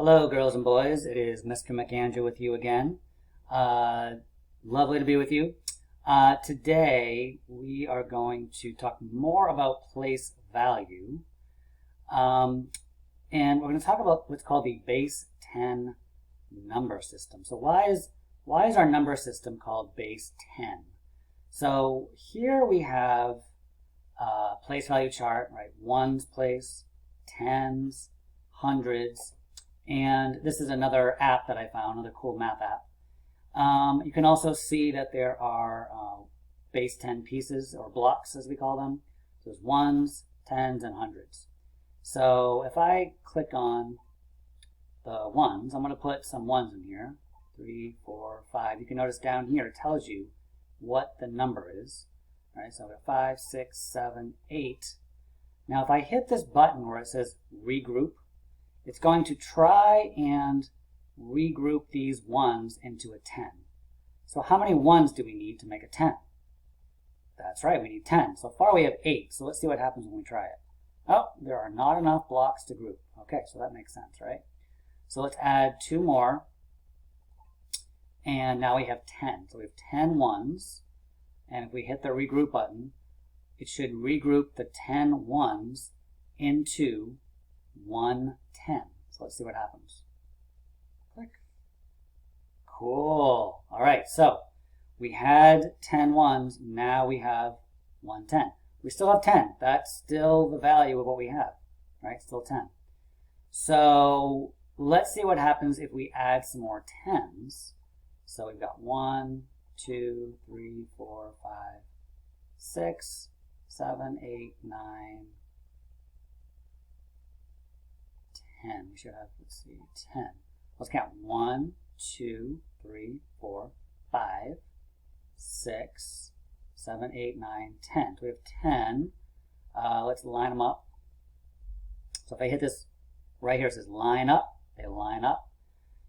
Hello, girls and boys. It is Mr. McAndrew with you again. Lovely to be with you. Today, we are going to talk more about place value. And we're going to talk about what's called the base 10 number system. So why is our number system called base 10? So here we have a place value chart, right? Ones place, tens, hundreds, and this is another app that I found, another cool math app. You can also see that there are base 10 pieces, or blocks as we call them. So there's ones, tens, and hundreds. So if I click on the ones, I'm going to put some ones in here. 3, 4, 5. You can notice down here it tells you what the number is. All right, so I've got 5, 6, 7, 8. Now if I hit this button where it says regroup, it's going to try and regroup these ones into a 10. So how many ones do we need to make a 10? That's right, we need 10. So far we have 8. So let's see what happens when we try it. Oh, there are not enough blocks to group. Okay, so that makes sense, right? So let's add 2 more. And now we have 10. So we have 10 ones. And if we hit the regroup button, it should regroup the 10 ones into one 10. So let's see what happens. Click. Cool. All right, so we had 10 ones. Now we have one 10. We still have 10. That's still the value of what we have, right? Still 10. So let's see what happens if we add some more 10s. So we've got 1, 2, 3, 4, 5, 6, 7, 8, 9, 10. We should have, let's see, 10. Let's count 1, 2, 3, 4, 5, 6, 7, 8, 9, 10. So we have 10. Let's line them up. So if I hit this right here, it says line up. They line up.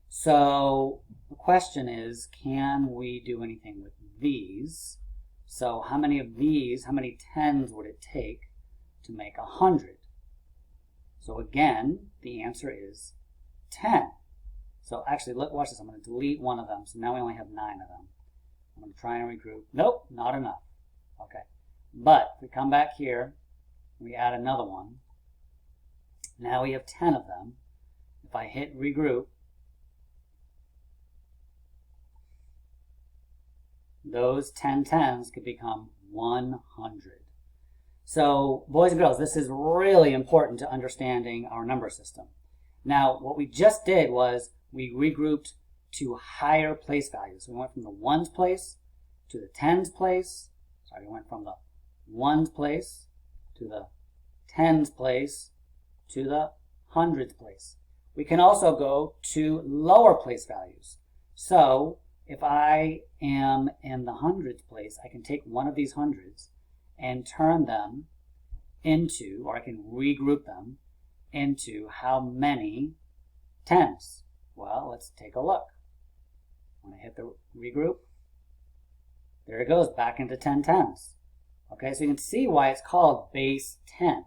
So the question is, can we do anything with these? So how many of these, how many 10s would it take to make 100? So again, the answer is 10. So actually, look, watch this. I'm going to delete one of them. So now we only have 9 of them. I'm going to try and regroup. Nope, not enough. Okay. But if we come back here, we add another one. Now we have 10 of them. If I hit regroup, those 10 10s could become 100. So, boys and girls, this is really important to understanding our number system. Now, what we just did was we regrouped to higher place values. So we went from the ones place to the tens place. Sorry, we went from the ones place to the tens place to the hundreds place. We can also go to lower place values. So, if I am in the hundreds place, I can take one of these hundreds and turn them into, or I can regroup them into how many tens? Well, let's take a look. When I hit the regroup, there it goes, back into 10 tens. Okay, so you can see why it's called base 10.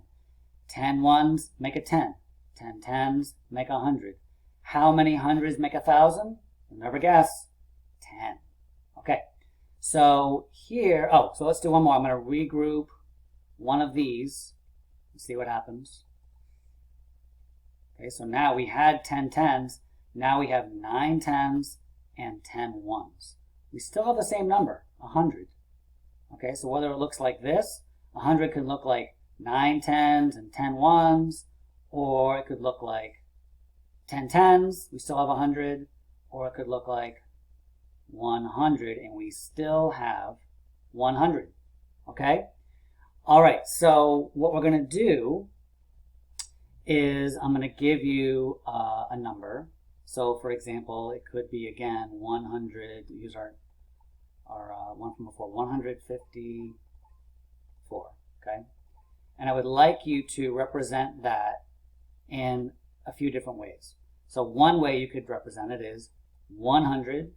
10 ones make a 10. 10 tens make 100. How many hundreds make 1,000? You'll never guess. 10. Okay, so here, so let's do one more. I'm going to regroup one of these and see what happens. Okay, so now we had 10 tens. Now we have 9 tens and 10 ones. We still have the same number, 100. Okay, so whether it looks like this, 100 could look like 9 tens and 10 ones, or it could look like 10 tens, we still have 100, or it could look like 100 and we still have 100. Okay? All right, so what we're going to do is I'm going to give you a number. So for example, it could be again 100, use our one from before, 154. Okay? And I would like you to represent that in a few different ways. So one way you could represent it is 100,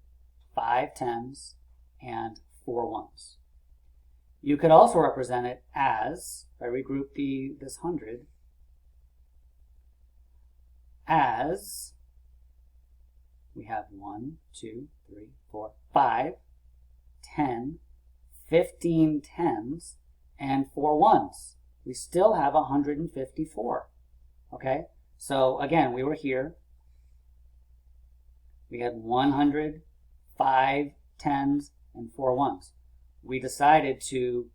5 tens, and 4 ones. You could also represent it as, if I regroup this 100, as We have 1, 2, 3, 4, 5, 10, 15 tens, and 4 ones. We still have 154. Okay? So again, we were here. We had 100, 5 tens, and 4 ones. We decided to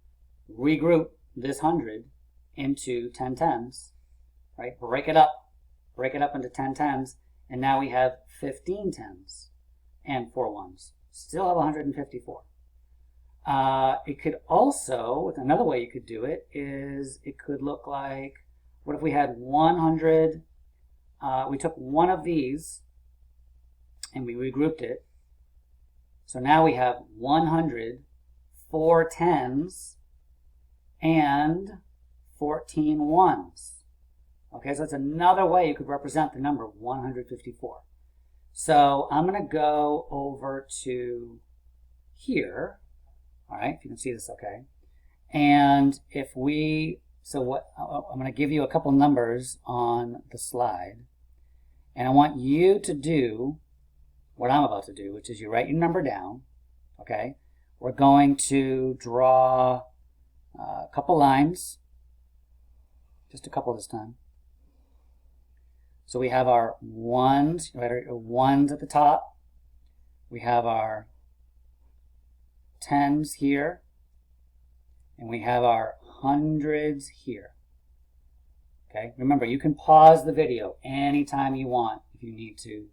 regroup this 100 into 10 tens, right? Break it up into 10 tens, and now we have 15 tens and 4 ones. Still have 154. It could also, another way you could do it is it could look like, what if we had 100, we took one of these and we regrouped it. So now we have 100, 4 tens, and 14 ones. Okay, so that's another way you could represent the number 154. So I'm going to go over to here. All right, if you can see this okay. And if we, so what, I'm going to give you a couple numbers on the slide. And I want you to do what I'm about to do, which is you write your number down. Okay, we're going to draw a couple lines, just a couple this time. So we have our ones, right, our ones at the top. We have our tens here, and we have our hundreds here. Okay, remember, you can pause the video anytime you want if you need to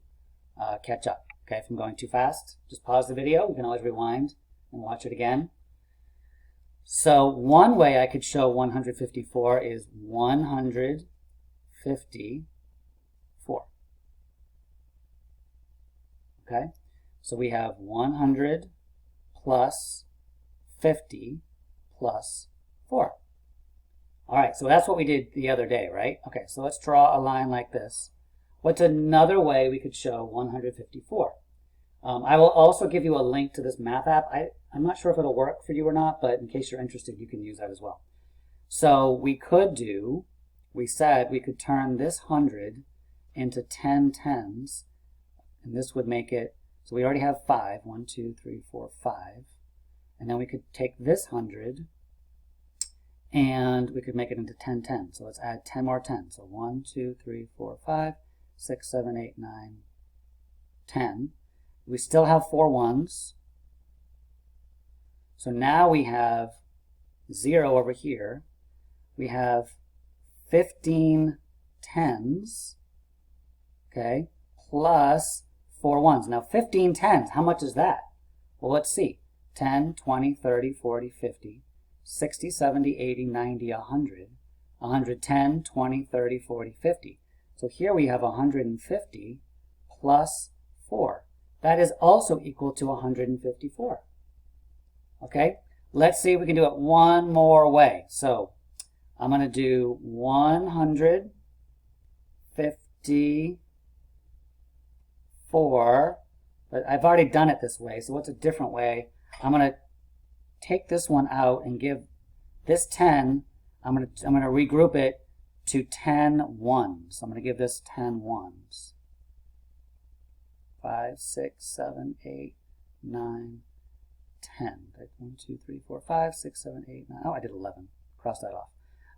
catch up. Okay, if I'm going too fast, just pause the video. You can always rewind and watch it again. So one way I could show 154 is 154. Okay, so we have 100 plus 50 plus 4. All right, so that's what we did the other day, right? Okay, so let's draw a line like this. What's another way we could show 154? I will also give you a link to this math app. I'm not sure if it'll work for you or not, but in case you're interested, you can use that as well. So we could do, we said we could turn this 100 into 10 tens, and this would make it, so we already have 5, 1, 2, 3, 4, 5. And then we could take this 100 and we could make it into 10 tens. So let's add 10 more tens. So 1, 2, 3, 4, 5, 6, 7, 8, 9, 10. We still have 4 ones. So now we have 0 over here. We have 15 tens, okay, plus 4 ones. Now 15 tens, how much is that? Well, let's see. 10, 20, 30, 40, 50, 60, 70, 80, 90, 100, 110, 20, 30, 40, 50. So here we have 150 plus 4. That is also equal to 154. Okay, let's see if we can do it one more way. So I'm going to do 154, but I've already done it this way. So what's a different way? I'm going to take this one out and give this 10, I'm going to regroup it to 10 ones. So I'm going to give this 10 ones. 5, 6, 7, 8, 9, 10. 1, 2, 3, 4, 5, 6, 7, 8, 9. Oh, I did 11. Cross that off.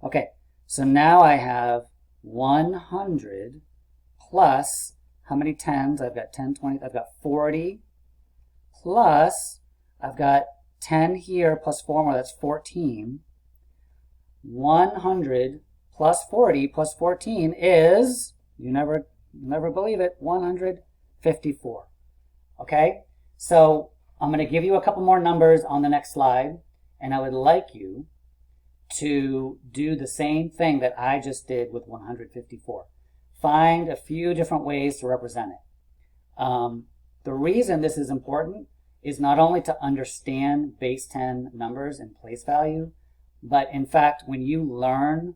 Okay, so now I have 100 plus, how many tens? I've got 10, 20, I've got 40 plus, I've got 10 here plus 4 more, that's 14. 100 plus 40 plus 14 is, you never believe it, 154. Okay, so I'm going to give you a couple more numbers on the next slide, and I would like you to do the same thing that I just did with 154. Find a few different ways to represent it. The reason this is important is not only to understand base 10 numbers and place value, but in fact, when you learn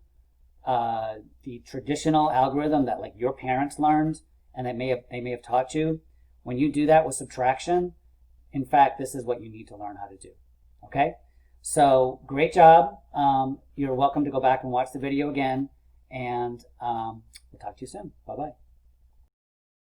the traditional algorithm that like your parents learned and they may have taught you, when you do that with subtraction, in fact, this is what you need to learn how to do. Okay? So great job. You're welcome to go back and watch the video again, and we'll talk to you soon. Bye-bye.